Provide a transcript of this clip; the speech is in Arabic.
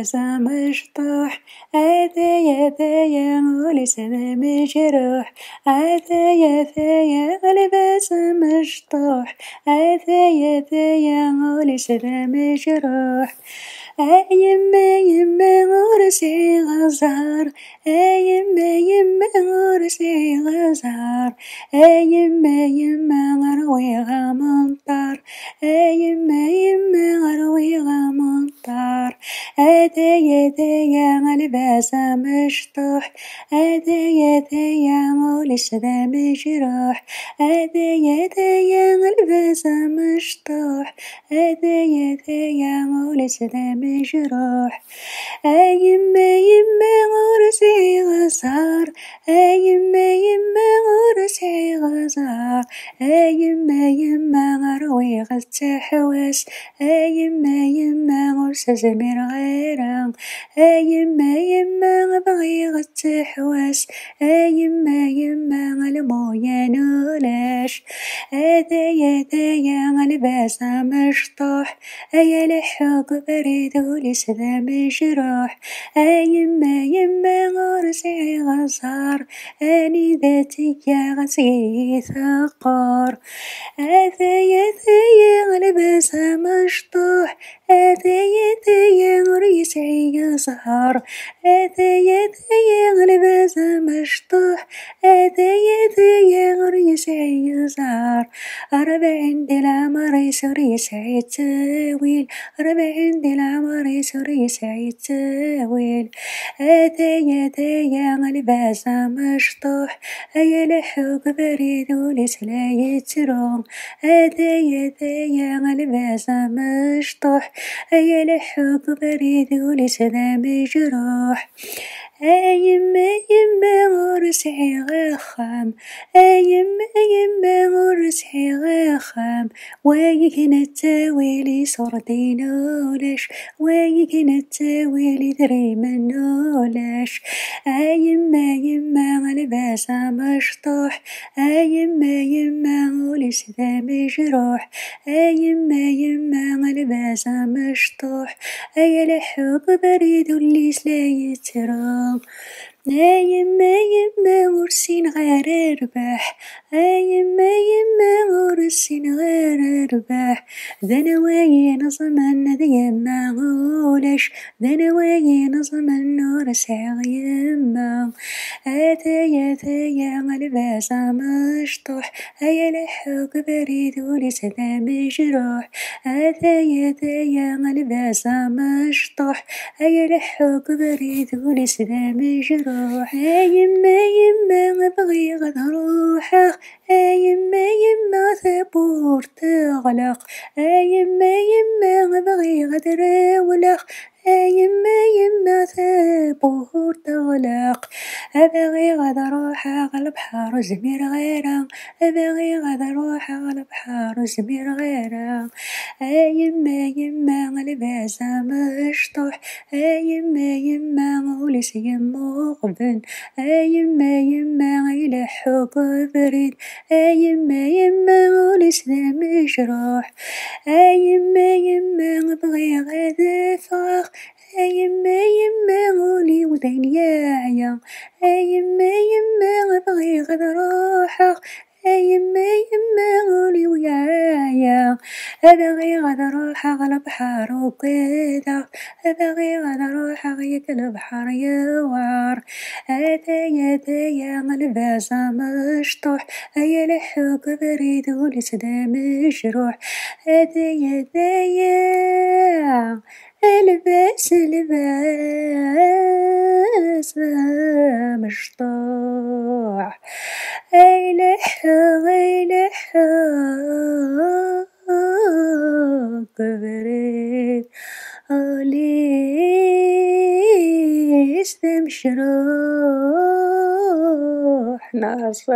لباس مشطوح، عثايا ولسان مجروح، عثايا لباس مشطوح، عثايا ولسان مجروح. يما غرسي غزار، يما غرسي غزار، يما غرويها ممطر، يما غرويها ممطر. عثايا لباس مشطوح، عثايا ولسان مجروح، عثايا لباس مشطوح، عثايا ولسان مجروح. يما غرسي غزار، يما غرسي غزار، يما غروي غتحوس، يما غرس زمير غيرا، يما غبغي غتحوس، يما غلمويا نولاش. عثايا لباس مشطوح، يا لحوق بريد ولسان مجروح، يما غرسي غزار، اني ذاتي غسي ثقار. عثايا لباس مشطوح، عثايا غرسي غزار، عثايا لباس مشطوح، عثايا غرسي غزار. 40 العمر يسري سعيد تاويل، 40 العمر يسري سعيد تاويل. عثايا لباس مشطوح، يا لحوق بريد ولسلا يتروم، عثايا لباس مشطوح، يا لحوق بريد ولسلا مجروح. يما غرسي غخام، يما غرسي غخام، ويكن التاويل صردي نولاش، ويكن التاويل دري من نولاش. يما لباس مشطوح، يما ولسان مجروح، يما لباس مشطوح، يا لحوق بريد ولسلا يتروم. يما غرسين غير رباح، يما غرسين غير رباح. ذنواي نظمن ذي يما غولش، ذنواي نظمن ورسع يما. عثايا لباس مشطوح، يا لحوق بريد ولسان مجروح، عثايا لباس مشطوح، يا لحوق بريد ولسان مجروح. يما بغي غد روحه، يما ثبور تغلق، يما بغي غد راولخ، يما ثبور تغلق. أبغي غد روح على البحر زمير غيره، أبغي غد روح على البحر زمير غيره. يما لباس مشطوح، يما ولسي مقبل، يما يلحق بريد، يما ولسان مجروح. يما بغي غد فراغ، يما ولي ودين ياعيا، يما بغي غد روحه، يما ولي ويايا. أبغي غد روح على البحر وكذا، أبغي غد روح غيك البحر يوار. عثايا لباس مشطوح، يا لحوق بريد ولسان مجروح. عثايا لباس مشطوح، لحوق بريد ولسان مجروح. ناصر.